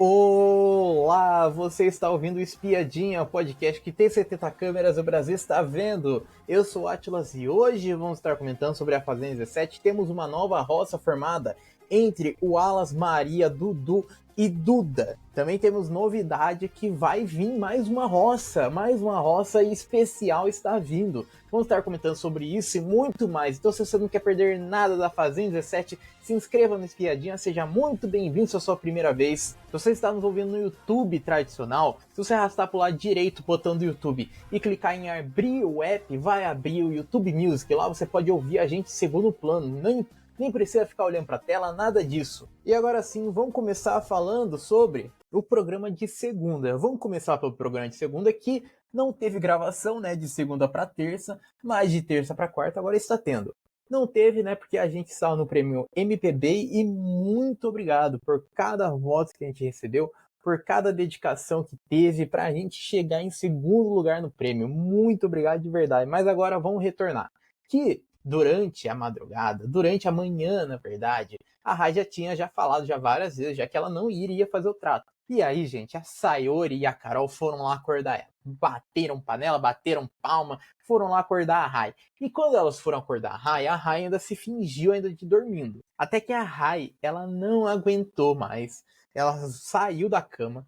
Olá, você está ouvindo o Espiadinha, podcast que tem 70 câmeras, o Brasil está vendo. Eu sou o Atlas e hoje vamos estar comentando sobre a Fazenda 17. Temos uma nova roça formada entre o Alas, Maria, Dudu e Duda. Também temos novidade que vai vir mais uma roça especial está vindo. Vamos estar comentando sobre isso e muito mais. Então, se você não quer perder nada da Fazenda 17, se inscreva no Espiadinha, seja muito bem-vindo se é a sua primeira vez. Se você está nos ouvindo no YouTube tradicional, se você arrastar para o lado direito o botão do YouTube e clicar em abrir o app, vai abrir o YouTube Music. Lá você pode ouvir a gente em segundo plano, nem precisa ficar olhando para a tela, nada disso. E agora sim, vamos começar falando sobre o programa de segunda. Vamos começar pelo programa de segunda, que não teve gravação, né, de segunda para terça, mas de terça para quarta agora está tendo. Não teve, né, porque a gente saiu no prêmio MPB e muito obrigado por cada voto que a gente recebeu, por cada dedicação que teve para a gente chegar em segundo lugar no prêmio. Muito obrigado de verdade. Mas agora vamos retornar. Que durante a madrugada, durante a manhã, na verdade, a Rai já tinha falado várias vezes, já que ela não iria fazer o trato. E aí, gente, a Sayori e a Carol foram lá acordar ela. Bateram panela, bateram palma, foram lá acordar a Rai. E quando elas foram acordar a Rai ainda se fingiu ainda de dormindo. Até que a Rai, ela não aguentou mais. Ela saiu da cama,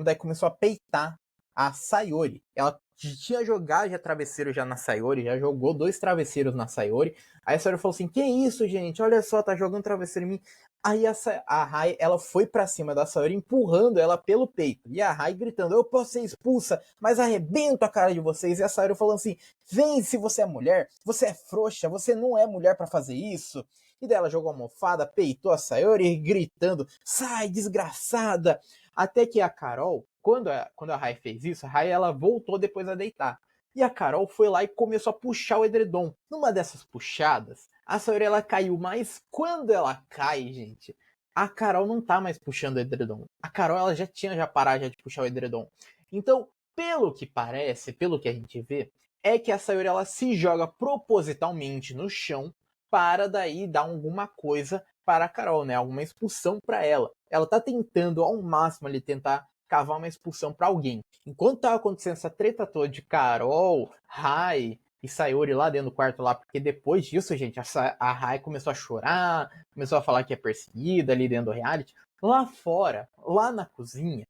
daí começou a peitar a Sayori. Ela tinha jogado já travesseiro já na Sayori, já jogou 2 travesseiros na Sayori. Aí a Sayori falou assim, que isso, gente? Olha só, tá jogando travesseiro em mim. Aí a Rai, ela foi pra cima da Sayori, empurrando ela pelo peito. E a Rai gritando, eu posso ser expulsa, mas arrebento a cara de vocês. E a Sayori falando assim, vem se você é mulher, você é frouxa, você não é mulher pra fazer isso. E daí ela jogou a almofada, peitou a Sayori, gritando, sai, desgraçada. Até que a Carol, quando a Rai fez isso, a Rai ela voltou depois a deitar. E a Carol foi lá e começou a puxar o edredom. Numa dessas puxadas, a Sayori ela caiu, mas quando ela cai, gente, a Carol não tá mais puxando o edredom. A Carol ela já tinha parado de puxar o edredom. Então, pelo que parece, pelo que a gente vê, é que a Sayori ela se joga propositalmente no chão para daí dar alguma coisa para a Carol, né? Alguma expulsão para ela. Ela tá tentando ao máximo ali tentar cavar uma expulsão para alguém. Enquanto tava acontecendo essa treta toda de Carol, Rai e Sayori lá dentro do quarto lá, porque depois disso, gente, a Rai começou a chorar, começou a falar que é perseguida ali dentro do reality. Lá fora, lá na cozinha,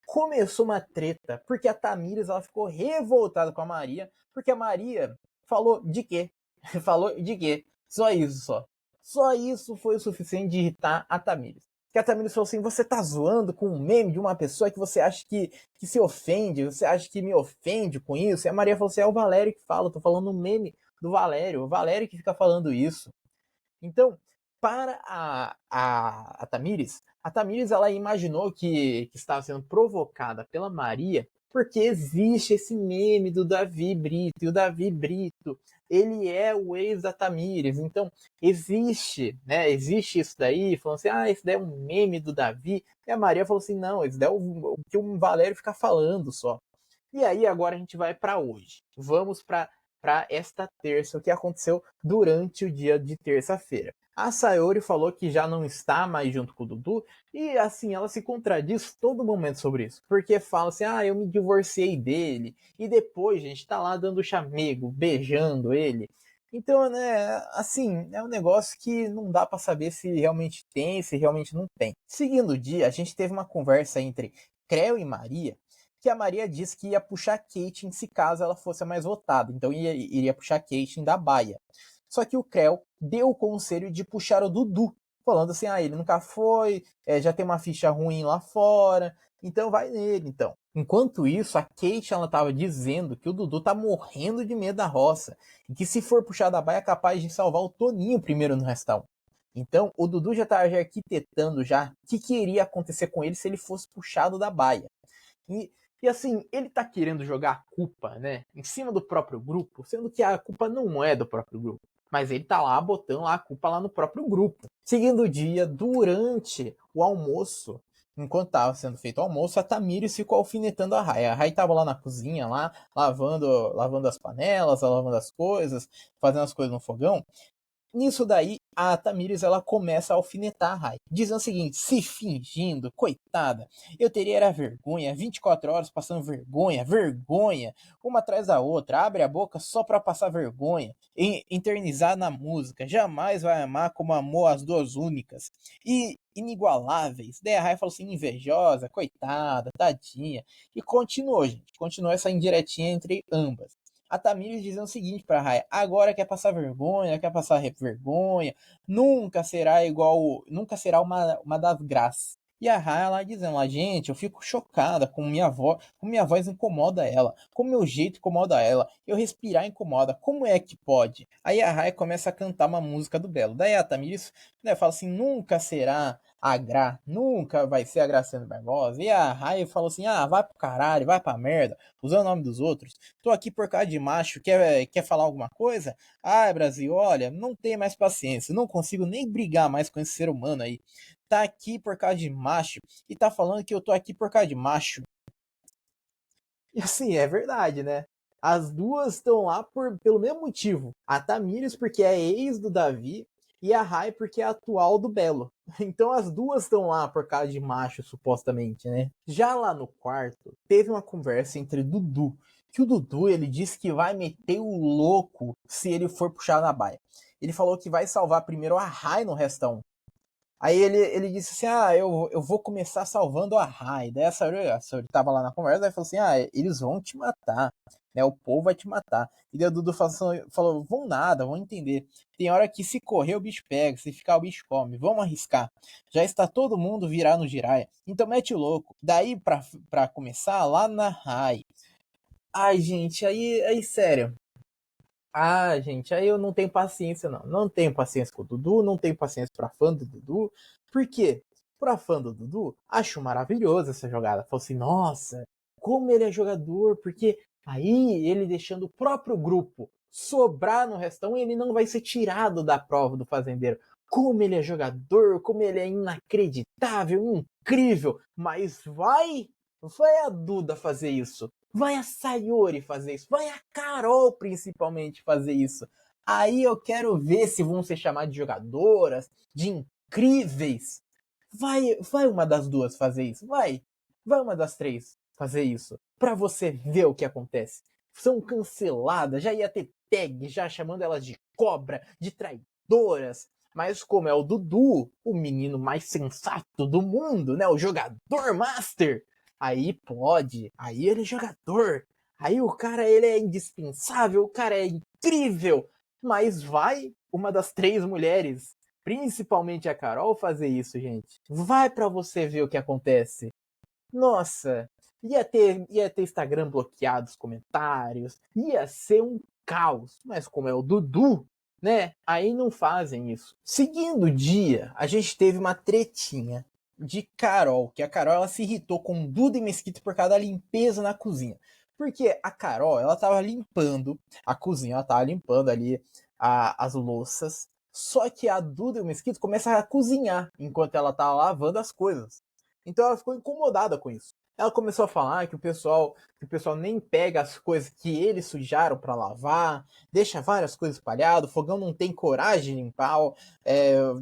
começou uma treta, porque a Tamires ela ficou revoltada com a Maria, porque a Maria falou de quê? Falou de quê? Só isso, só. Só isso foi o suficiente de irritar a Tamires. Que a Tamires falou assim, você tá zoando com um meme de uma pessoa que você acha que se ofende, você acha que me ofende com isso? E a Maria falou assim, é o Valério que fala, eu tô falando um meme do Valério, o Valério que fica falando isso. Então, para a Tamires ela imaginou que estava sendo provocada pela Maria porque existe esse meme do Davi Brito, e o Davi Brito, ele é o ex da Tamires, então existe, né, existe isso daí, falando assim, esse daí é um meme do Davi, e a Maria falou assim, não, esse daí é o que o Valério fica falando só. E aí agora a gente vai para hoje, vamos para esta terça, o que aconteceu durante o dia de terça-feira. A Sayori falou que já não está mais junto com o Dudu, e assim, ela se contradiz todo momento sobre isso, porque fala assim, eu me divorciei dele, e depois, gente, tá lá dando chamego, beijando ele. Então, né, assim, é um negócio que não dá para saber se realmente tem, se realmente não tem. Seguindo o dia, a gente teve uma conversa entre Creu e Maria, que a Maria disse que ia puxar Kate se caso ela fosse a mais votada. Então iria puxar Kate da baia. Só que o Creu deu o conselho de puxar o Dudu, falando assim, ele nunca foi, já tem uma ficha ruim lá fora, então vai nele, então. Enquanto isso, a Kate, ela tava dizendo que o Dudu tá morrendo de medo da roça, e que se for puxar da baia é capaz de salvar o Toninho primeiro no restão. Então, o Dudu já tava arquitetando já o que iria acontecer com ele se ele fosse puxado da baia. E assim, ele tá querendo jogar a culpa, né, em cima do próprio grupo, sendo que a culpa não é do próprio grupo. Mas ele tá lá botando lá a culpa lá no próprio grupo. Seguindo o dia, durante o almoço, enquanto tava sendo feito o almoço, a Tamires ficou alfinetando a Rai. A Rai tava lá na cozinha, lá, lavando as panelas, lavando as coisas, fazendo as coisas no fogão. Nisso daí, a Tamires ela começa a alfinetar a Rai, dizendo o seguinte: se fingindo, coitada, eu teria era vergonha, 24 horas passando vergonha, vergonha, uma atrás da outra, abre a boca só pra passar vergonha, eternizar na música, jamais vai amar como amou as duas únicas, e inigualáveis. Daí a Rai falou assim: invejosa, coitada, tadinha, e continuou, gente, continuou essa indiretinha entre ambas. A Tamires dizendo o seguinte pra Raya: agora quer passar vergonha, quer passar vergonha, nunca será igual, nunca será uma das graças. E a Raya lá dizendo lá: gente, eu fico chocada com minha voz incomoda ela, com meu jeito incomoda ela, eu respirar incomoda, como é que pode? Aí a Raya começa a cantar uma música do Belo. Daí a Tamires, né, fala assim: nunca será a Gra, nunca vai ser a Graciane Barbosa. E a Raya falou assim: ah, vai pro caralho, vai pra merda, usando o nome dos outros. Tô aqui por causa de macho, quer falar alguma coisa? Ah, Brasil, olha, não tenho mais paciência, não consigo nem brigar mais com esse ser humano aí. Tá aqui por causa de macho e tá falando que eu tô aqui por causa de macho. E assim, é verdade, né? As duas estão lá pelo mesmo motivo. A Tamires porque é ex do Davi e a Rai porque é atual do Belo. Então as duas estão lá por causa de macho, supostamente, né? Já lá no quarto, teve uma conversa entre Dudu, que o Dudu ele disse que vai meter o louco se ele for puxar na baia. Ele falou que vai salvar primeiro a Rai no restão. Aí ele disse assim: ah, eu vou começar salvando a Rai. Daí a Sayuri tava lá na conversa e falou assim: ah, eles vão te matar, né? O povo vai te matar. E daí o Dudu falou: vão nada, vão entender. Tem hora que se correr o bicho pega, se ficar o bicho come. Vamos arriscar. Já está todo mundo virar no Jiraiya. Então mete o louco. Daí pra começar, lá na Rai. Ai, gente, aí sério. Ah, gente, aí eu não tenho paciência, não. Não tenho paciência com o Dudu, não tenho paciência pra fã do Dudu. Por quê? Pra fã do Dudu, acho maravilhoso essa jogada. Falei assim, nossa, como ele é jogador, porque aí ele deixando o próprio grupo sobrar no restão e ele não vai ser tirado da prova do fazendeiro. Como ele é jogador, como ele é inacreditável, incrível. Mas vai a Duda fazer isso. Vai a Sayori fazer isso. Vai a Carol, principalmente, fazer isso. Aí eu quero ver se vão ser chamadas de jogadoras, de incríveis. Vai uma das duas fazer isso. Vai uma das três fazer isso. Pra você ver o que acontece. São canceladas. Já ia ter tag, já chamando elas de cobra, de traidoras. Mas como é o Dudu, o menino mais sensato do mundo, né? O jogador master. Aí pode, aí ele é jogador, aí o cara ele é indispensável, o cara é incrível, mas vai uma das três mulheres, principalmente a Carol, fazer isso, gente. Vai pra você ver o que acontece. Nossa, ia ter Instagram bloqueado os comentários, ia ser um caos, mas como é o Dudu, né? Aí não fazem isso. Seguindo o dia, a gente teve uma tretinha de Carol, que a Carol ela se irritou com Duda e Mesquita por causa da limpeza na cozinha. Porque a Carol, ela tava limpando a cozinha, ela tava limpando ali as louças, só que a Duda e o Mesquito começam a cozinhar enquanto ela tá lavando as coisas. Então ela ficou incomodada com isso. Ela começou a falar que o pessoal nem pega as coisas que eles sujaram para lavar, deixa várias coisas espalhadas, o fogão não tem coragem de limpar.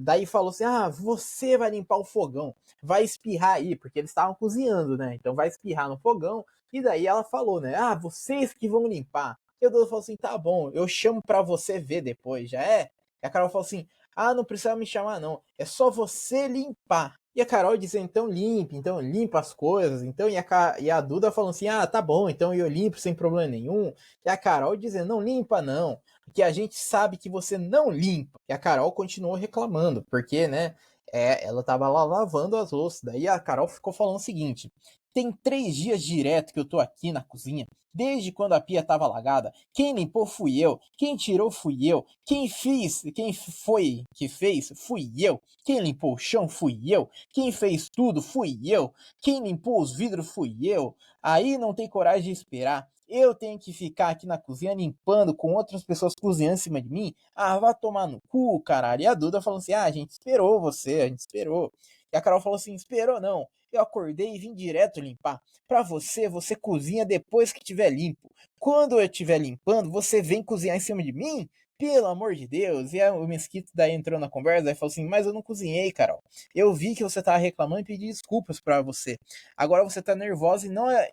Daí falou assim: ah, você vai limpar o fogão, vai espirrar aí, porque eles estavam cozinhando, né? Então vai espirrar no fogão. E daí ela falou, né? Ah, vocês que vão limpar. E o Dudu falou assim: tá bom, eu chamo pra você ver depois, já é? E a Carol falou assim: ah, não precisa me chamar, não. É só você limpar. E a Carol disse, então limpa as coisas. Então, e a Duda falando assim: ah, tá bom, então eu limpo sem problema nenhum. E a Carol dizendo: não limpa, não. Porque a gente sabe que você não limpa. E a Carol continuou reclamando, porque, né? Ela tava lá lavando as louças. Daí a Carol ficou falando o seguinte: tem 3 dias direto que eu tô aqui na cozinha. Desde quando a pia tava alagada, quem limpou fui eu, quem tirou fui eu, quem foi que fez fui eu, quem limpou o chão fui eu, quem fez tudo fui eu, quem limpou os vidros fui eu. Aí não tem coragem de esperar. Eu tenho que ficar aqui na cozinha limpando com outras pessoas cozinhando em cima de mim? Ah, vai tomar no cu, caralho. E a Duda falou assim: ah, a gente esperou você, a gente esperou. E a Carol falou assim: esperou não. Eu acordei e vim direto limpar. Pra você cozinha depois que tiver limpo. Quando eu estiver limpando, você vem cozinhar em cima de mim? Pelo amor de Deus. E aí o Mesquita daí entrou na conversa e falou assim, mas eu não cozinhei, Carol. Eu vi que você tava reclamando e pedi desculpas pra você. Agora você tá nervosa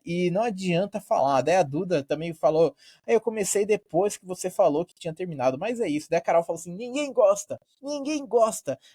e não adianta falar. Daí a Duda também falou, aí eu comecei depois que você falou que tinha terminado, mas é isso. Daí a Carol falou assim, ninguém gosta,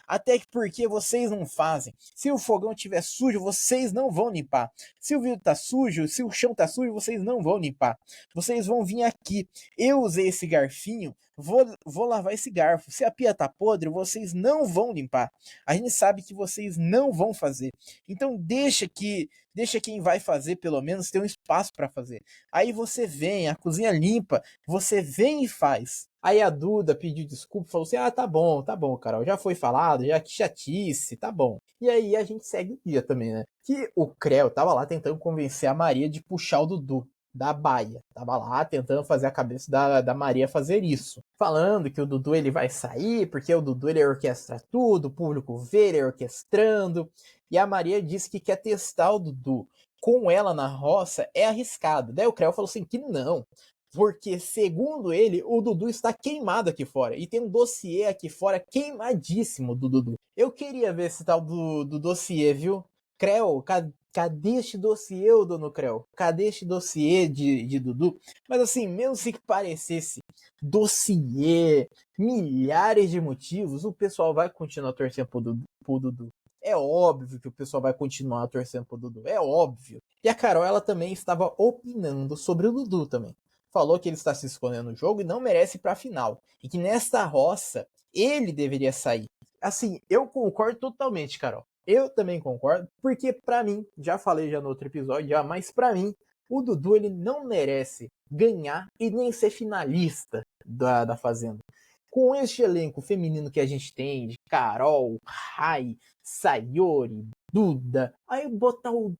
até que porque vocês não fazem. Se o fogão tiver sujo, vocês não vão limpar. Se o vidro tá sujo, se o chão tá sujo, vocês não vão limpar. Vocês vão vir aqui. Eu usei esse garfinho, vou lavar esse garfo. Se a pia tá podre, vocês não vão limpar. A gente sabe que vocês não vão fazer. Então deixa quem vai fazer pelo menos ter um espaço para fazer. Aí você vem, a cozinha limpa, você vem e faz. Aí a Duda pediu desculpa, falou assim: "Ah, tá bom, Carol, já foi falado, já que chatice, tá bom". E aí a gente segue o dia também, né? Que o Creu tava lá tentando convencer a Maria de puxar o Dudu da baia. Tava lá tentando fazer a cabeça da Maria fazer isso. Falando que o Dudu ele vai sair, porque o Dudu ele orquestra tudo, o público vê ele orquestrando. E a Maria disse que quer testar o Dudu. Com ela na roça é arriscado. Daí o Creu falou assim que não. Porque, segundo ele, o Dudu está queimado aqui fora. E tem um dossiê aqui fora queimadíssimo do Dudu. Eu queria ver esse tal do dossiê, viu? Creu, cadê este dossiê, dono Creu? Cadê este dossiê de Dudu? Mas assim, mesmo se parecesse dossiê, milhares de motivos, o pessoal vai continuar torcendo pro Dudu. É óbvio que o pessoal vai continuar torcendo pro Dudu. É óbvio. E a Carol, ela também estava opinando sobre o Dudu também. Falou que ele está se escondendo no jogo e não merece ir pra final. E que nesta roça, ele deveria sair. Assim, eu concordo totalmente, Carol. Eu também concordo, porque pra mim, já falei já no outro episódio, mas pra mim, o Dudu ele não merece ganhar e nem ser finalista da Fazenda. Com este elenco feminino que a gente tem, de Carol, Rai, Sayori, Duda, aí botar o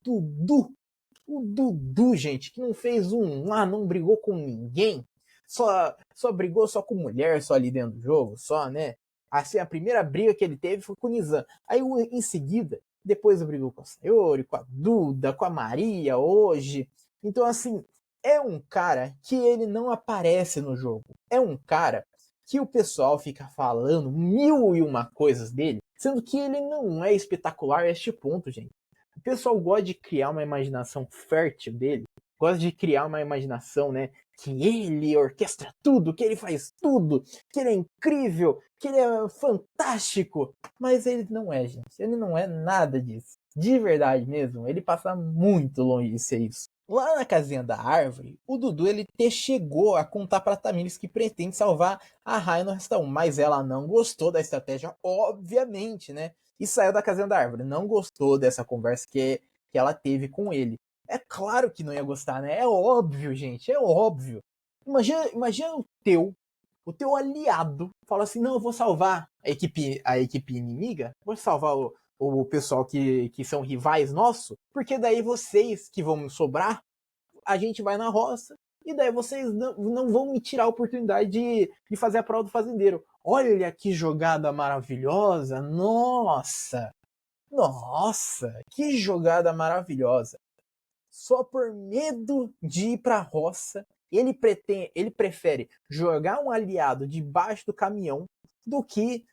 Dudu, gente, que não fez não brigou com ninguém, só brigou só com mulher, só ali dentro do jogo, só, né? Assim, a primeira briga que ele teve foi com o Nizam. Aí, em seguida, depois brigou com a Sayori, com a Duda, com a Maria, hoje. Então, assim, é um cara que ele não aparece no jogo. É um cara que o pessoal fica falando mil e uma coisas dele, sendo que ele não é espetacular a este ponto, gente. O pessoal gosta de criar uma imaginação fértil dele, gosta de criar uma imaginação, né? Que ele orquestra tudo, que ele faz tudo, que ele é incrível, que ele é fantástico. Mas ele não é, gente. Ele não é nada disso. De verdade mesmo, ele passa muito longe de ser isso. Lá na casinha da árvore, o Dudu ele chegou a contar pra Tamires que pretende salvar a Rai no restaurante, mas ela não gostou da estratégia, obviamente, né? E saiu da casinha da árvore. Não gostou dessa conversa que ela teve com ele. É claro que não ia gostar, né? É óbvio, gente, é óbvio. Imagina o teu aliado fala assim, não, eu vou salvar a equipe inimiga, vou salvar o pessoal que são rivais nossos, porque daí vocês que vão sobrar, a gente vai na roça, e daí vocês não vão me tirar a oportunidade de fazer a prova do fazendeiro. Olha que jogada maravilhosa, nossa, que jogada maravilhosa. Só por medo de ir pra roça, ele prefere jogar um aliado debaixo do caminhão do que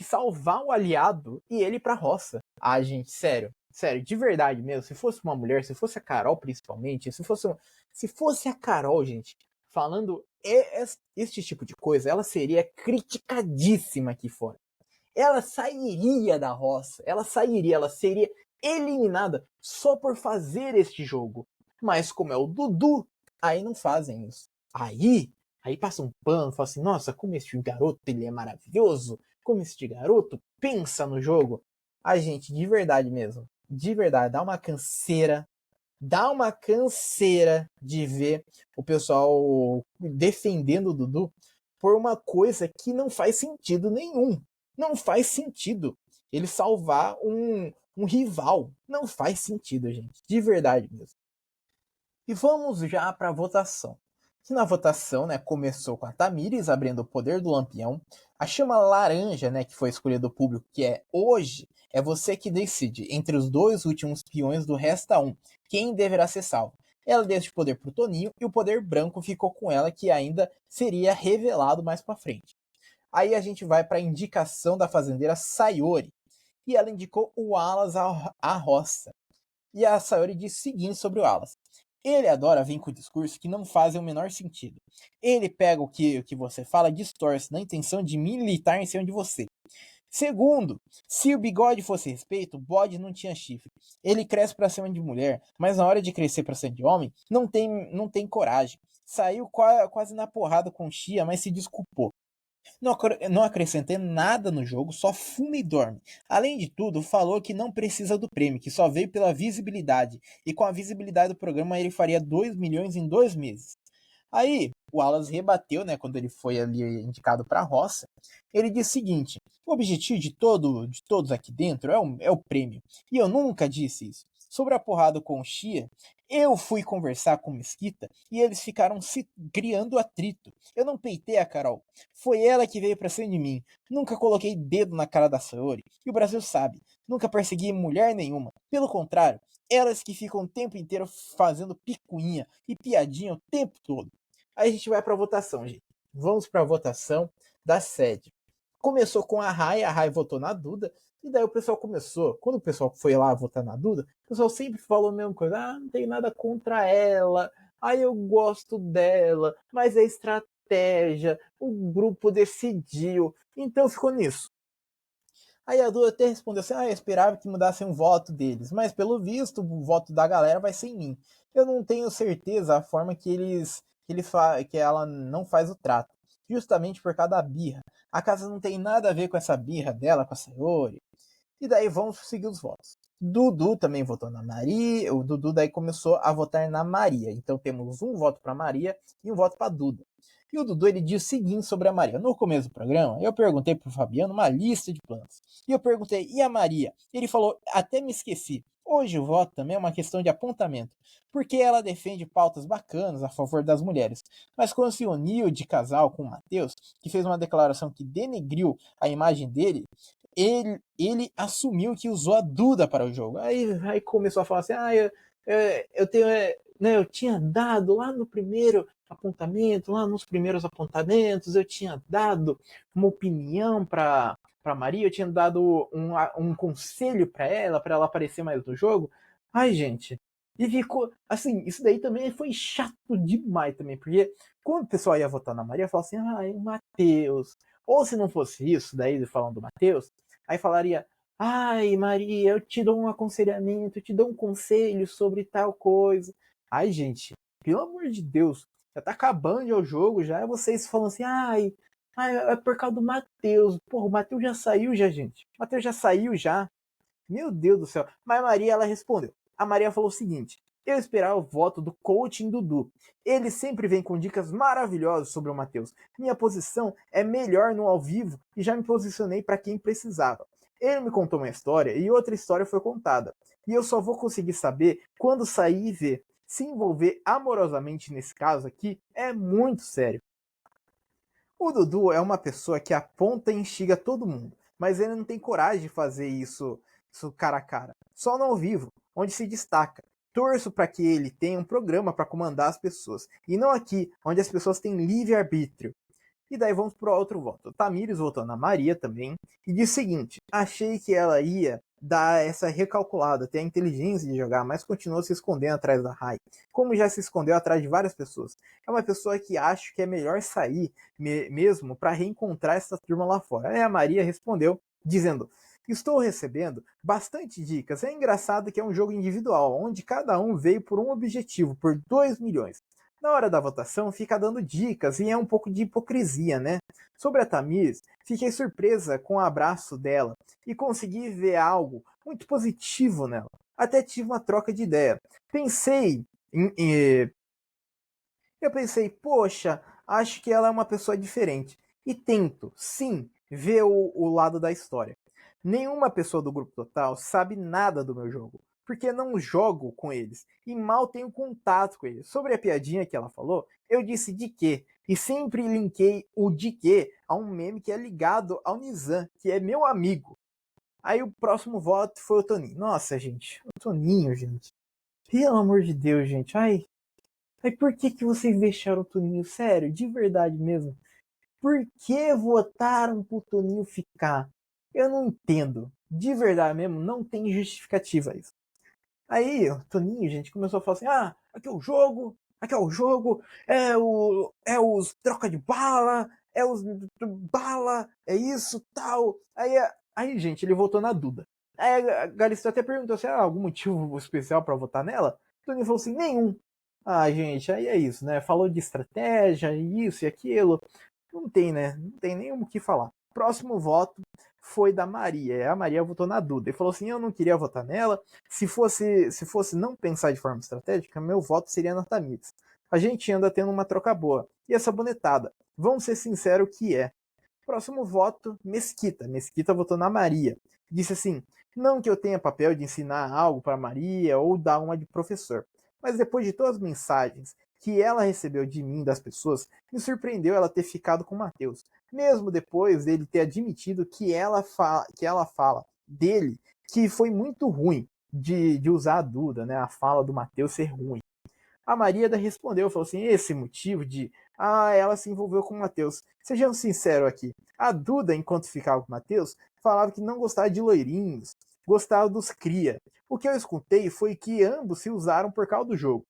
salvar o aliado e ele ir pra roça. Ah, gente, sério, de verdade mesmo, se fosse uma mulher, se fosse a Carol principalmente, se fosse a Carol, gente, falando este tipo de coisa, ela seria criticadíssima aqui fora. Ela sairia da roça, ela seria eliminada só por fazer este jogo. Mas como é o Dudu, aí não fazem isso. Aí passa um pano, fala assim, nossa, como este garoto ele é maravilhoso, como este garoto pensa no jogo. A gente, de verdade mesmo, de verdade, dá uma canseira de ver o pessoal defendendo o Dudu por uma coisa que não faz sentido nenhum. Não faz sentido ele salvar um rival. Não faz sentido, gente. De verdade mesmo. E vamos já para a votação. Que na votação, né, começou com a Tamires abrindo o poder do Lampião. A chama laranja, né, que foi escolhida do público, que é hoje, é você que decide entre os dois últimos peões do Resta 1 quem deverá ser salvo. Ela deu esse poder pro Toninho e o poder branco ficou com ela, que ainda seria revelado mais pra frente. Aí a gente vai para a indicação da fazendeira Sayori, e ela indicou o Alas à roça. E a Sayori disse o seguinte sobre o Alas: ele adora vir com discursos que não fazem o menor sentido. Ele pega o que você fala, distorce na intenção de militar em cima de você. Segundo, se o bigode fosse respeito, o bode não tinha chifre. Ele cresce pra cima de mulher, mas na hora de crescer pra cima de homem, não tem coragem. Saiu quase na porrada com Chia, mas se desculpou. Não acrescentei nada no jogo, só fuma e dorme. Além de tudo, falou que não precisa do prêmio, que só veio pela visibilidade. E com a visibilidade do programa ele faria 2 milhões em 2 meses. Aí, o Wallace rebateu, né, quando ele foi ali indicado para a roça. Ele disse o seguinte: o objetivo de todos aqui dentro é o prêmio. E eu nunca disse isso. Sobre a porrada com o Chia, eu fui conversar com o Mesquita e eles ficaram se criando atrito. Eu não peitei a Carol. Foi ela que veio pra cima de mim. Nunca coloquei dedo na cara da Sayori. E o Brasil sabe. Nunca persegui mulher nenhuma. Pelo contrário, elas que ficam o tempo inteiro fazendo picuinha e piadinha o tempo todo. Aí a gente vai pra votação, gente. Vamos pra votação da sede. Começou com a Rai votou na Duda, e daí o pessoal começou, quando o pessoal foi lá votar na Duda, o pessoal sempre falou a mesma coisa: não tem nada contra ela, eu gosto dela, mas é estratégia, o grupo decidiu, então ficou nisso. Aí a Duda até respondeu assim: eu esperava que mudassem o voto deles, mas pelo visto o voto da galera vai ser em mim. Eu não tenho certeza a forma que ela não faz o trato, justamente por causa da birra. A casa não tem nada a ver com essa birra dela com a Sayori. E daí vamos seguir os votos. Dudu também votou na Maria. O Dudu daí começou a votar na Maria. Então temos um voto para Maria e um voto para Duda. E o Dudu ele diz o seguinte sobre a Maria: no começo do programa, eu perguntei pro Fabiano uma lista de planos. E eu perguntei: e a Maria? Ele falou: até me esqueci. Hoje o voto também é uma questão de apontamento, porque ela defende pautas bacanas a favor das mulheres. Mas quando se uniu de casal com o Matheus, que fez uma declaração que denegriu a imagem dele, ele assumiu que usou a Duda para o jogo. Aí começou a falar assim: eu tenho. Né, eu tinha dado lá no primeiro apontamento, lá nos primeiros apontamentos, eu tinha dado uma opinião para Maria, eu tinha dado um conselho para ela aparecer mais no jogo. Ai, gente. E ficou. Assim, isso daí também foi chato demais também, porque quando o pessoal ia votar na Maria, falava assim: o Matheus. Ou se não fosse isso, daí falando do Matheus, aí falaria: ai, Maria, eu te dou um aconselhamento, eu te dou um conselho sobre tal coisa. Ai, gente, pelo amor de Deus, já tá acabando o jogo, já é vocês falando assim: é por causa do Matheus. Porra, o Matheus já saiu já, gente. O Matheus já saiu já. Meu Deus do céu. Mas a Maria, ela respondeu. A Maria falou o seguinte: eu esperava o voto do coaching Dudu. Ele sempre vem com dicas maravilhosas sobre o Matheus. Minha posição é melhor no ao vivo e já me posicionei para quem precisava. Ele me contou uma história e outra história foi contada. E eu só vou conseguir saber quando sair e ver. Se envolver amorosamente nesse caso aqui é muito sério. O Dudu é uma pessoa que aponta e instiga todo mundo, mas ele não tem coragem de fazer isso cara a cara. Só no ao vivo, onde se destaca. Torço para que ele tenha um programa para comandar as pessoas, e não aqui, onde as pessoas têm livre-arbítrio. E daí vamos para outro voto. O Tamires votou na Maria também. E disse o seguinte: achei que ela ia dar essa recalculada, ter a inteligência de jogar, mas continuou se escondendo atrás da Rai. Como já se escondeu atrás de várias pessoas. É uma pessoa que acho que é melhor sair mesmo para reencontrar essa turma lá fora. Aí a Maria respondeu, dizendo: estou recebendo bastante dicas. É engraçado que é um jogo individual, onde cada um veio por um objetivo, por 2 milhões. Na hora da votação, fica dando dicas e é um pouco de hipocrisia, né? Sobre a Tamiz, fiquei surpresa com o abraço dela e consegui ver algo muito positivo nela. Até tive uma troca de ideia. Pensei eu pensei, poxa, acho que ela é uma pessoa diferente. E tento, sim, ver o lado da história. Nenhuma pessoa do Grupo Total sabe nada do meu jogo, porque não jogo com eles e mal tenho contato com eles. Sobre a piadinha que ela falou, eu disse de quê? E sempre linkei o de quê a um meme que é ligado ao Nizam, que é meu amigo. Aí o próximo voto foi o Toninho. Nossa, gente, o Toninho, gente. Pelo amor de Deus, gente. Ai, Aí por que vocês deixaram o Toninho? Sério, de verdade mesmo. Por que votaram pro Toninho ficar? Eu não entendo. De verdade mesmo, não tem justificativa isso. Aí, o Toninho, gente, começou a falar assim: ah, aqui é o jogo, é os troca de bala, é os bala, é isso, tal. Aí, gente, ele votou na Duda. Aí a Galisteu até perguntou se há algum motivo especial pra votar nela. O Toninho falou assim: nenhum. Ah, gente, aí é isso, né? Falou de estratégia, isso e aquilo. Não tem, né? Não tem nem o que falar. Próximo voto foi da Maria. A Maria votou na Duda e falou assim: eu não queria votar nela. Se fosse não pensar de forma estratégica, meu voto seria na Tamires. A gente anda tendo uma troca boa. E essa bonetada? Vamos ser sinceros que é. Próximo voto, Mesquita. Mesquita votou na Maria. Disse assim: não que eu tenha papel de ensinar algo para Maria ou dar uma de professor, mas depois de todas as mensagens que ela recebeu de mim das pessoas, me surpreendeu ela ter ficado com o Matheus, mesmo depois dele ter admitido que ela fala dele que foi muito ruim de usar a Duda, né? A fala do Matheus ser ruim. A Maria respondeu, falou assim, esse motivo de, ela se envolveu com o Matheus. Sejamos sinceros aqui, a Duda, enquanto ficava com o Matheus, falava que não gostava de loirinhos, gostava dos cria. O que eu escutei foi que ambos se usaram por causa do jogo.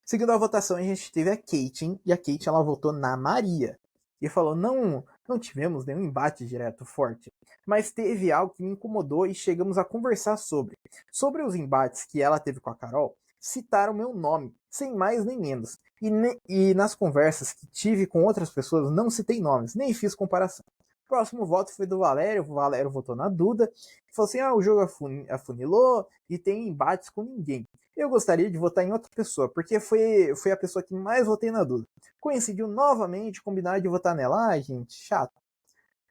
Seguindo a votação, a gente teve a Kate, e a Kate ela votou na Maria. E falou: não tivemos nenhum embate direto forte, mas teve algo que me incomodou e chegamos a conversar sobre. Sobre os embates que ela teve com a Carol, citaram meu nome, sem mais nem menos. E nas conversas que tive com outras pessoas, não citei nomes, nem fiz comparação. O próximo voto foi do Valério. O Valério votou na Duda. Falou assim: o jogo afunilou e tem embates com ninguém. Eu gostaria de votar em outra pessoa, porque foi a pessoa que mais votei na Duda. Coincidiu novamente, combinar de votar nela. Ai, gente, chato.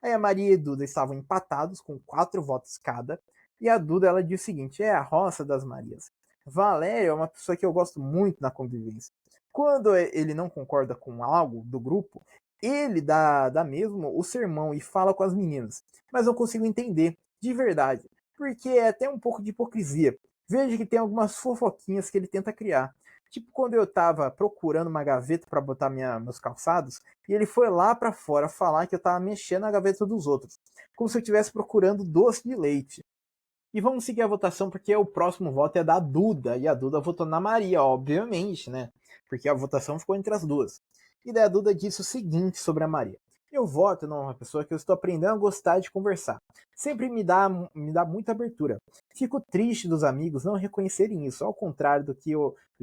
Aí a Maria e a Duda estavam empatados, com 4 votos cada. E a Duda ela disse o seguinte: é a roça das Marias. Valério é uma pessoa que eu gosto muito na convivência. Quando ele não concorda com algo do grupo, ele dá mesmo o sermão e fala com as meninas. Mas não consigo entender, de verdade, porque é até um pouco de hipocrisia. Veja que tem algumas fofoquinhas que ele tenta criar. Tipo quando eu tava procurando uma gaveta para botar meus calçados, e ele foi lá para fora falar que eu tava mexendo na gaveta dos outros, como se eu estivesse procurando doce de leite. E vamos seguir a votação porque o próximo voto é da Duda, e a Duda votou na Maria, obviamente, né? Porque a votação ficou entre as duas. E daí a Duda disse o seguinte sobre a Maria: eu voto numa pessoa que eu estou aprendendo a gostar de conversar. Sempre me dá muita abertura. Fico triste dos amigos não reconhecerem isso, ao contrário do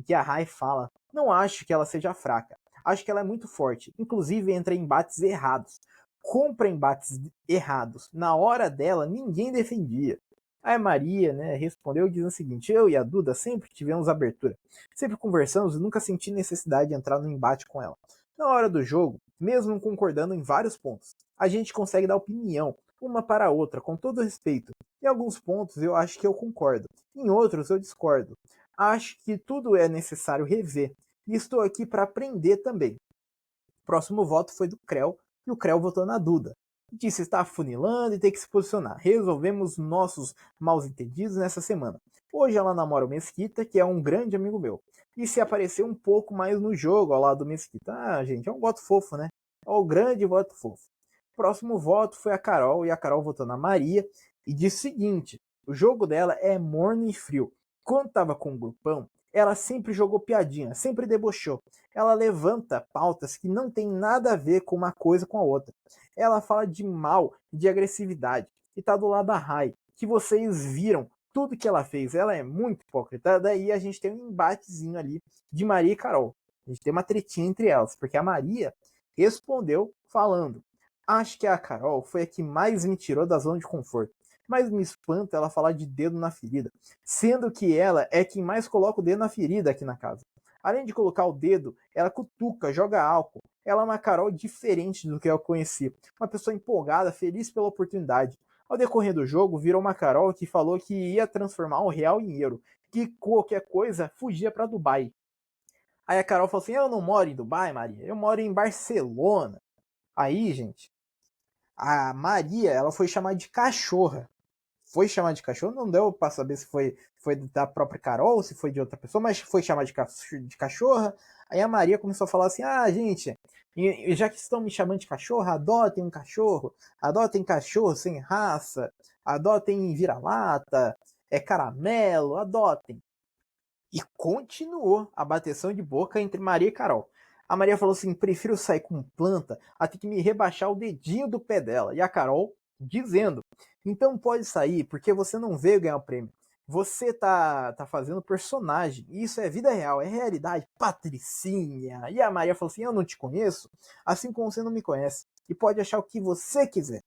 que a Rai fala. Não acho que ela seja fraca. Acho que ela é muito forte, inclusive entra em embates errados. Compra embates errados. Na hora dela, ninguém defendia. Aí a Maria, né, respondeu dizendo o seguinte: eu e a Duda sempre tivemos abertura, sempre conversamos e nunca senti necessidade de entrar no embate com ela. Na hora do jogo, mesmo concordando em vários pontos, a gente consegue dar opinião uma para a outra com todo respeito. Em alguns pontos eu acho que eu concordo, em outros eu discordo. Acho que tudo é necessário rever e estou aqui para aprender também. O próximo voto foi do Creu e o Creu votou na Duda. Disse estar funilando e ter que se posicionar. Resolvemos nossos mal entendidos nessa semana. Hoje ela namora o Mesquita, que é um grande amigo meu. E se apareceu um pouco mais no jogo ao lado do Mesquita. Ah, gente, é um voto fofo, né? É o grande voto fofo. O próximo voto foi a Carol, e a Carol votou na Maria e disse o seguinte: o jogo dela é morno e frio. Quando tava com o grupão, ela sempre jogou piadinha, sempre debochou. Ela levanta pautas que não tem nada a ver com uma coisa com a outra. Ela fala de mal, de agressividade, e tá do lado da Rai, que vocês viram tudo que ela fez. Ela é muito hipócrita. Daí a gente tem um embatezinho ali de Maria e Carol. A gente tem uma tretinha entre elas, porque a Maria respondeu falando: acho que a Carol foi a que mais me tirou da zona de conforto. Mas me espanta ela falar de dedo na ferida, sendo que ela é quem mais coloca o dedo na ferida aqui na casa. Além de colocar o dedo, ela cutuca, joga álcool. Ela é uma Carol diferente do que eu conheci. Uma pessoa empolgada, feliz pela oportunidade. Ao decorrer do jogo, virou uma Carol que falou que ia transformar o real em euro. Que qualquer coisa fugia para Dubai. Aí a Carol falou assim: eu não moro em Dubai, Maria. Eu moro em Barcelona. Aí, gente, a Maria ela foi chamada de cachorra. foi chamado de cachorro, não deu pra saber se foi da própria Carol, se foi de outra pessoa, mas foi chamado de cachorra. Aí a Maria começou a falar assim, gente, já que estão me chamando de cachorro, adotem cachorro sem raça, adotem vira-lata, caramelo, adotem. E continuou a bateção de boca entre Maria e Carol. A Maria falou assim, prefiro sair com planta até que me rebaixar o dedinho do pé dela. E a Carol dizendo, então pode sair, porque você não veio ganhar o prêmio. Você tá fazendo personagem. Isso é vida real, é realidade. Patricinha. E a Maria falou assim, eu não te conheço, assim como você não me conhece. E pode achar o que você quiser.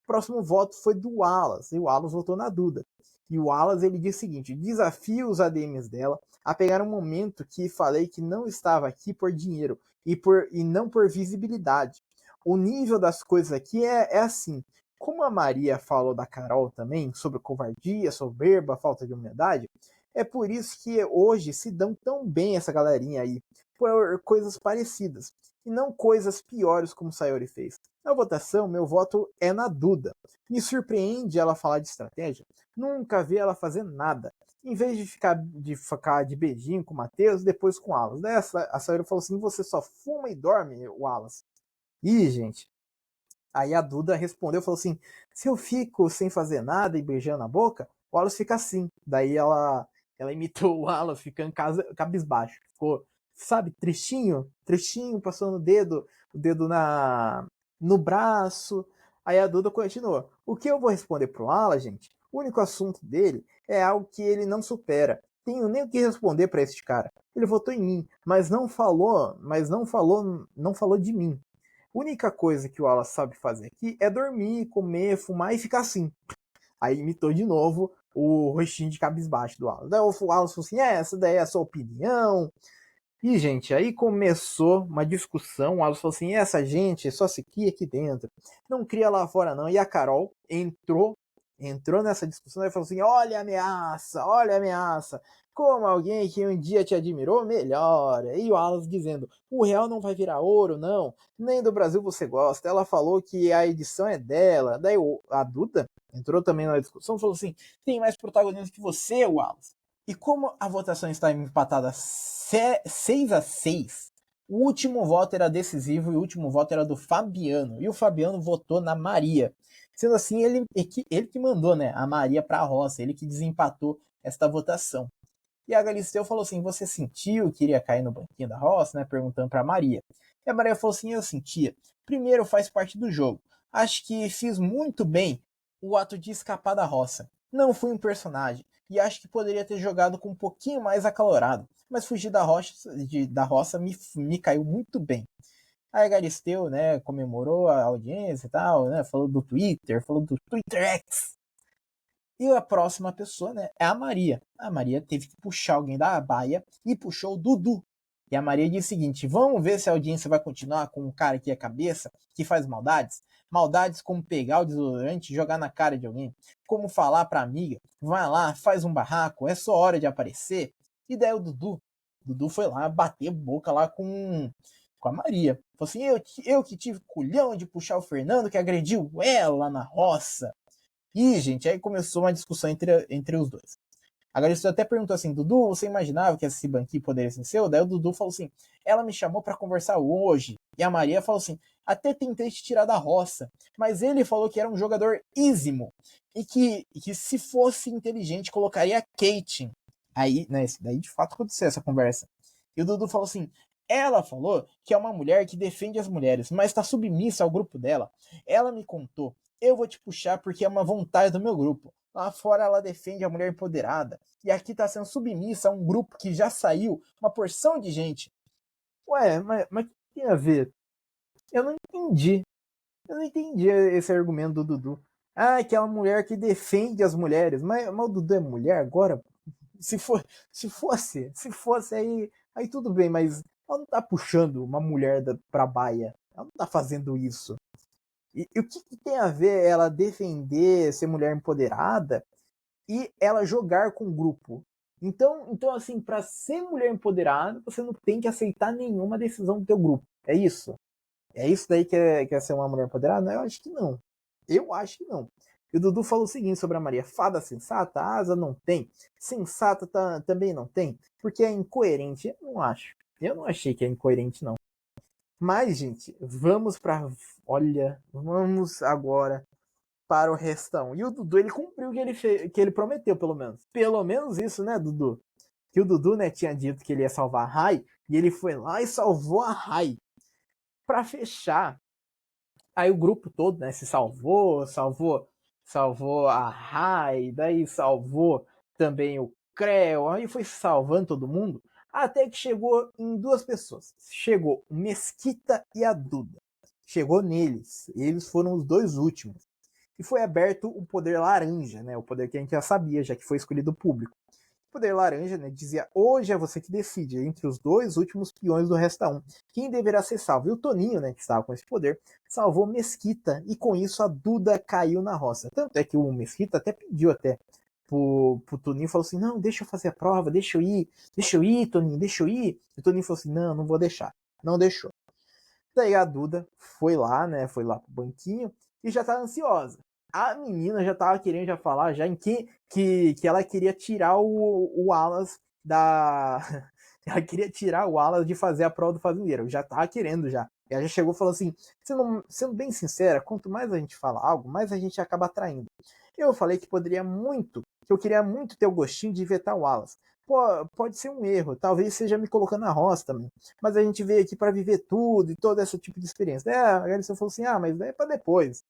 O próximo voto foi do Wallace. E o Wallace votou na Duda. E o Wallace ele diz o seguinte, desafio os ADMs dela a pegar um momento que falei que não estava aqui por dinheiro e não por visibilidade. O nível das coisas aqui é assim. Como a Maria falou da Carol também, sobre covardia, soberba, falta de humildade, é por isso que hoje se dão tão bem essa galerinha aí, por coisas parecidas, e não coisas piores como o Sayori fez. Na votação, meu voto é na Duda. Me surpreende ela falar de estratégia. Nunca vi ela fazer nada. Em vez de ficar de beijinho com o Matheus, depois com o Wallace. Daí a Sayori falou assim, você só fuma e dorme, Wallace. Ih, gente. Aí a Duda respondeu, falou assim, se eu fico sem fazer nada e beijando a boca, o Wallace fica assim. Daí ela imitou o Wallace ficando cabisbaixo. Ficou, sabe, tristinho, passando o dedo no braço. Aí a Duda continuou. O que eu vou responder pro Wallace, gente? O único assunto dele é algo que ele não supera. Tenho nem o que responder para esse cara. Ele votou em mim, mas não falou de mim. A única coisa que o Wallace sabe fazer aqui é dormir, comer, fumar e ficar assim. Aí imitou de novo o rostinho de cabisbaixo do Wallace. Daí o Wallace falou assim, essa daí é a sua opinião. E, gente, aí começou uma discussão. O Wallace falou assim, essa gente só se cria aqui dentro. Não cria lá fora, não. E a Carol entrou nessa discussão e falou assim, olha a ameaça. Como alguém que um dia te admirou, melhora. E o Wallace dizendo, o real não vai virar ouro, não. Nem do Brasil você gosta. Ela falou que a edição é dela. Daí a Duda entrou também na discussão e falou assim, tem mais protagonismo que você, Wallace. E como a votação está empatada 6-6, o último voto era decisivo e o último voto era do Fabiano. E o Fabiano votou na Maria. Sendo assim, ele que mandou, né, a Maria para a roça, ele que desempatou esta votação. E a Galisteu falou assim, você sentiu que iria cair no banquinho da roça, né, perguntando para a Maria. E a Maria falou assim, eu sentia. Primeiro, faz parte do jogo. Acho que fiz muito bem o ato de escapar da roça. Não fui um personagem. E acho que poderia ter jogado com um pouquinho mais acalorado. Mas fugir da roça me caiu muito bem. Aí a Galisteu, né, comemorou a audiência e tal, né, falou do Twitter X. E a próxima pessoa, né, é a Maria. A Maria teve que puxar alguém da baia e puxou o Dudu. E a Maria disse o seguinte, vamos ver se a audiência vai continuar com um cara que é cabeça, que faz maldades. Maldades como pegar o desodorante e jogar na cara de alguém. Como falar pra amiga, vai lá, faz um barraco, é só hora de aparecer. E daí o Dudu foi lá bater boca lá com a Maria. Falou assim, eu que tive culhão de puxar o Fernando, que agrediu ela lá na roça. E, gente, aí começou uma discussão entre os dois. A Galisteu até perguntou assim, Dudu, você imaginava que esse banquinho poderia ser seu? Daí o Dudu falou assim, ela me chamou para conversar hoje. E a Maria falou assim, até tentei te tirar da roça, mas ele falou que era um jogador ízimo e que se fosse inteligente colocaria a Kate. Aí, né, daí de fato aconteceu essa conversa. E o Dudu falou assim, ela falou que é uma mulher que defende as mulheres, mas está submissa ao grupo dela. Ela me contou, eu vou te puxar porque é uma vontade do meu grupo. Lá fora ela defende a mulher empoderada. E aqui está sendo submissa a um grupo que já saiu uma porção de gente. Ué, mas o que tem a ver? Eu não entendi. Eu não entendi esse argumento do Dudu. Ah, que é uma mulher que defende as mulheres. Mas o Dudu é mulher agora? Se fosse aí tudo bem, mas ela não tá puxando uma mulher pra baia. Ela não tá fazendo isso. E o que tem a ver ela defender ser mulher empoderada e ela jogar com o grupo? Então assim, para ser mulher empoderada, você não tem que aceitar nenhuma decisão do teu grupo. É isso? É isso daí que é ser uma mulher empoderada? Eu acho que não. Eu acho que não. E o Dudu falou o seguinte sobre a Maria: fada sensata, asa não tem, sensata também não tem, porque é incoerente. Eu não acho. Eu não achei que é incoerente, não. Mas, gente, vamos para. Olha, vamos agora para o restão. E o Dudu, ele cumpriu o que que ele prometeu, pelo menos. Pelo menos isso, né, Dudu? Que o Dudu, né, tinha dito que ele ia salvar a Rai, e ele foi lá e salvou a Rai. Para fechar, aí o grupo todo, né, se salvou a Rai, daí salvou também o Creu, aí foi salvando todo mundo, até que chegou em duas pessoas. Chegou o Mesquita e a Duda. Chegou neles, eles foram os dois últimos. E foi aberto o poder laranja, né, o poder que a gente já sabia, já que foi escolhido o público. O poder laranja, né, dizia: hoje é você que decide entre os dois últimos peões do Resta 1 quem deverá ser salvo. E o Toninho, né, que estava com esse poder, salvou Mesquita, e com isso a Duda caiu na roça. Tanto é que o Mesquita até pediu pro Toninho, falou assim: não, deixa eu fazer a prova, deixa eu ir, Toninho, deixa eu ir. E o Toninho falou assim: não vou deixar. Não deixou. Daí a Duda foi lá, né, foi lá pro banquinho e já tá ansiosa. A menina já tava querendo já falar já em que ela queria tirar o Wallace da. Ela queria tirar o Wallace de fazer a prova do fazendeiro. Já tava querendo já. Ela já chegou e falou assim: sendo bem sincera, quanto mais a gente fala algo, mais a gente acaba atraindo. Eu falei que que eu queria muito ter o gostinho de vetar o Wallace. Pode ser um erro, talvez seja me colocando na roça também. Mas a gente veio aqui para viver tudo e todo esse tipo de experiência. A Galícia falou assim: mas é para depois.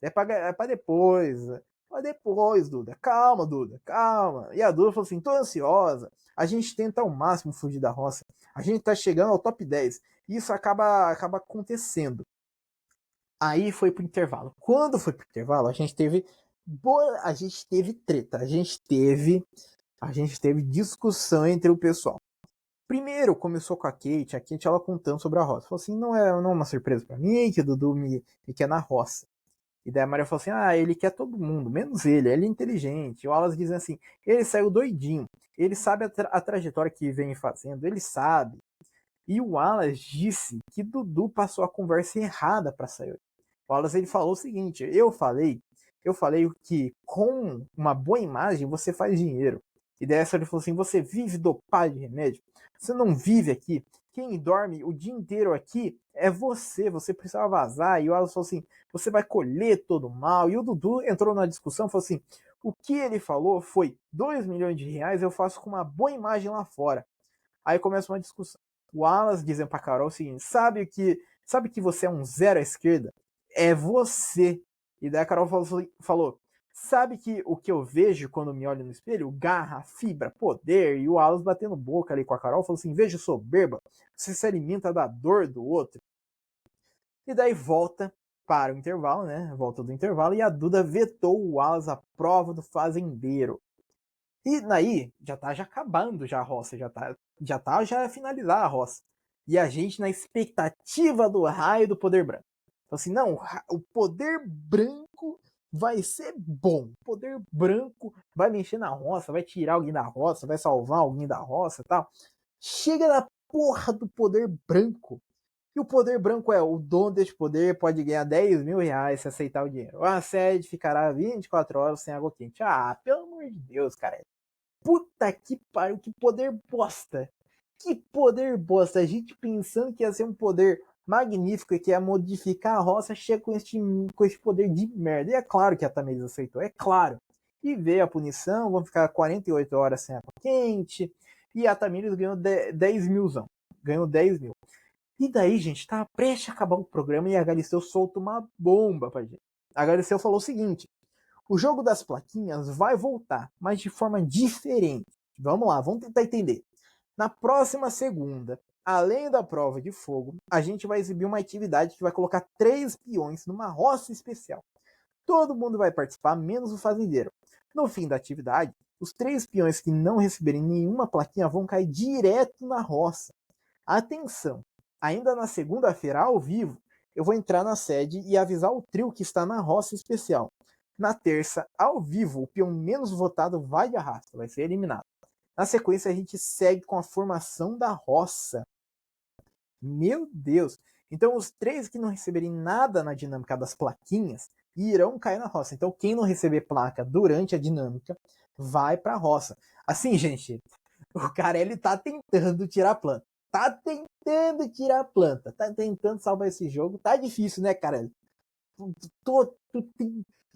É pra depois. Pra depois, Duda. Calma, Duda. Calma. E a Duda falou assim: tô ansiosa. A gente tenta ao máximo fugir da roça. A gente tá chegando ao top 10. E isso acaba acontecendo. Aí foi pro intervalo. Quando foi pro intervalo, a gente teve treta. A gente teve discussão entre o pessoal. Primeiro começou com a Kate ela contando sobre a roça. Falou assim: não é uma surpresa para mim que o Dudu me quer na roça. E daí a Maria falou assim: ele quer todo mundo, menos ele é inteligente. E o Wallace dizendo assim: ele saiu doidinho, ele sabe a trajetória que vem fazendo, ele sabe. E o Wallace disse que Dudu passou a conversa errada para sair. O Wallace ele falou o seguinte: eu falei que com uma boa imagem você faz dinheiro. E daí ele falou assim: você vive dopado de remédio, você não vive aqui. Quem dorme o dia inteiro aqui é você, você precisa vazar. E o Wallace falou assim: você vai colher todo o mal. E o Dudu entrou na discussão e falou assim: o que ele falou foi 2 milhões de reais eu faço com uma boa imagem lá fora. Aí começa uma discussão. O Wallace dizendo pra Carol o seguinte: sabe que você é um zero à esquerda? É você. E daí a Carol falou: sabe que o que eu vejo quando me olho no espelho? Garra, fibra, poder. E o Wallace batendo boca ali com a Carol falou assim: vejo soberba, você se alimenta da dor do outro. E daí volta para o intervalo, né? Volta do intervalo e a Duda vetou o Wallace a prova do fazendeiro. E daí já tá já acabando já a roça, já finalizar a roça. E a gente na expectativa do raio do poder branco. Então assim, não, o poder branco vai ser bom. O poder branco vai mexer na roça, vai tirar alguém da roça, vai salvar alguém da roça e tal. Chega na porra do poder branco. E o poder branco é: o dono deste poder pode ganhar 10 mil reais se aceitar o dinheiro. A sede ficará 24 horas sem água quente. Pelo amor de Deus, cara. Puta que pariu, que poder bosta. Que poder bosta. A gente pensando que ia ser um poder magnífico e que ia modificar a roça, chega com este poder de merda. E é claro que a Tamiris aceitou, é claro. E veio a punição, vão ficar 48 horas sem água quente. E a Tamiris ganhou 10 milzão. Ganhou 10 mil. E daí, gente, tá prestes a acabar o programa e a Galisteu solta uma bomba pra gente. A Galisteu falou o seguinte: o jogo das plaquinhas vai voltar, mas de forma diferente. Vamos lá, vamos tentar entender. Na próxima segunda, além da prova de fogo, a gente vai exibir uma atividade que vai colocar 3 peões numa roça especial. Todo mundo vai participar, menos o fazendeiro. No fim da atividade, os 3 peões que não receberem nenhuma plaquinha vão cair direto na roça. Atenção! Ainda na segunda-feira, ao vivo, eu vou entrar na sede e avisar o trio que está na roça especial. Na terça, ao vivo, o peão menos votado vai de arrasta, vai ser eliminado. Na sequência, a gente segue com a formação da roça. Meu Deus! Então os 3 que não receberem nada na dinâmica das plaquinhas irão cair na roça. Então quem não receber placa durante a dinâmica vai pra roça. Assim, gente, o cara ele tá tentando tirar a planta. Tá tentando tirar a planta. Tá tentando salvar esse jogo. Tá difícil, né, cara? Tu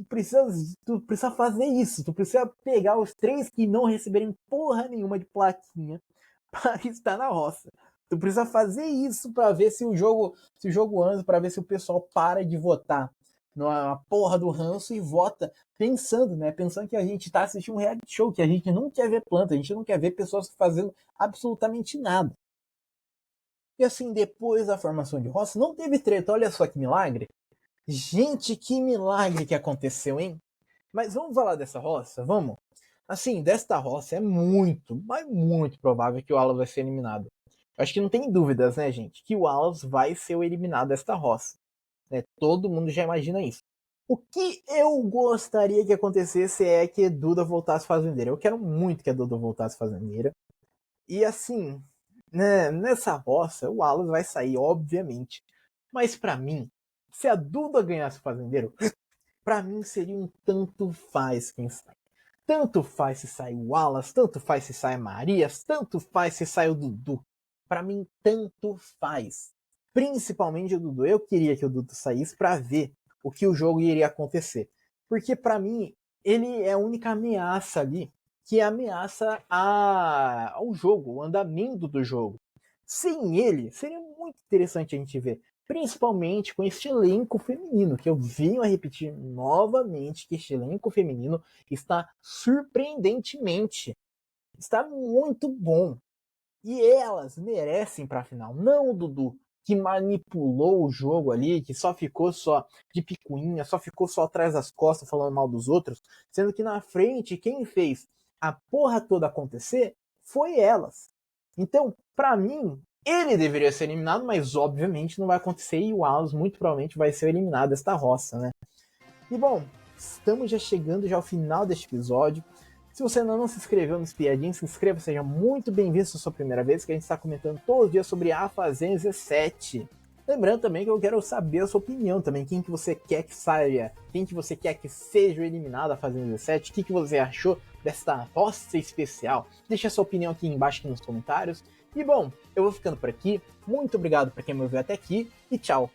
precisa fazer isso. Tu precisa pegar os 3 que não receberem porra nenhuma de plaquinha para estar na roça. Tu precisa fazer isso para ver se o jogo anda, para ver se o pessoal para de votar na porra do ranço e vota pensando, né? Pensando que a gente tá assistindo um reality show, que a gente não quer ver planta, a gente não quer ver pessoas fazendo absolutamente nada. E assim, depois da formação de roça, não teve treta, olha só que milagre. Gente, que milagre que aconteceu, hein? Mas vamos falar dessa roça? Vamos? Assim, desta roça é muito, mas muito provável que o Wallace vai ser eliminado. Acho que não tem dúvidas, né, gente? Que o Wallace vai ser o eliminado desta roça. Né? Todo mundo já imagina isso. O que eu gostaria que acontecesse é que Duda voltasse fazendeira. Eu quero muito que a Duda voltasse fazendeira. E assim, né, nessa roça, o Wallace vai sair, obviamente. Mas para mim, se a Duda ganhasse o fazendeiro, para mim seria um tanto faz quem sai. Tanto faz se sai o Wallace, tanto faz se sai Marias, tanto faz se sai o Dudu. Para mim, tanto faz. Principalmente o Dudu. Eu queria que o Dudu saísse para ver o que o jogo iria acontecer. Porque para mim, ele é a única ameaça ali que ameaça ao jogo, o andamento do jogo. Sem ele, seria muito interessante a gente ver. Principalmente com este elenco feminino, que eu venho a repetir novamente que este elenco feminino está surpreendentemente. Está muito bom. E elas merecem para a final. Não o Dudu, que manipulou o jogo ali, que só ficou só de picuinha, só ficou só atrás das costas falando mal dos outros, sendo que na frente quem fez a porra toda acontecer foi elas. Então, para mim, ele deveria ser eliminado, mas obviamente não vai acontecer e o Wallace muito provavelmente vai ser eliminado desta roça, né? E bom, estamos já chegando já ao final deste episódio. Se você ainda não se inscreveu no Espiadinho, se inscreva, seja muito bem-vindo se é a sua primeira vez, que a gente está comentando todos os dias sobre a Fazenda 17. Lembrando também que eu quero saber a sua opinião também, quem que você quer que saia, quem que você quer que seja eliminado da Fazenda 17, o que você achou desta roça especial. Deixa a sua opinião aqui embaixo aqui nos comentários. E bom, eu vou ficando por aqui, muito obrigado para quem me ouviu até aqui e tchau!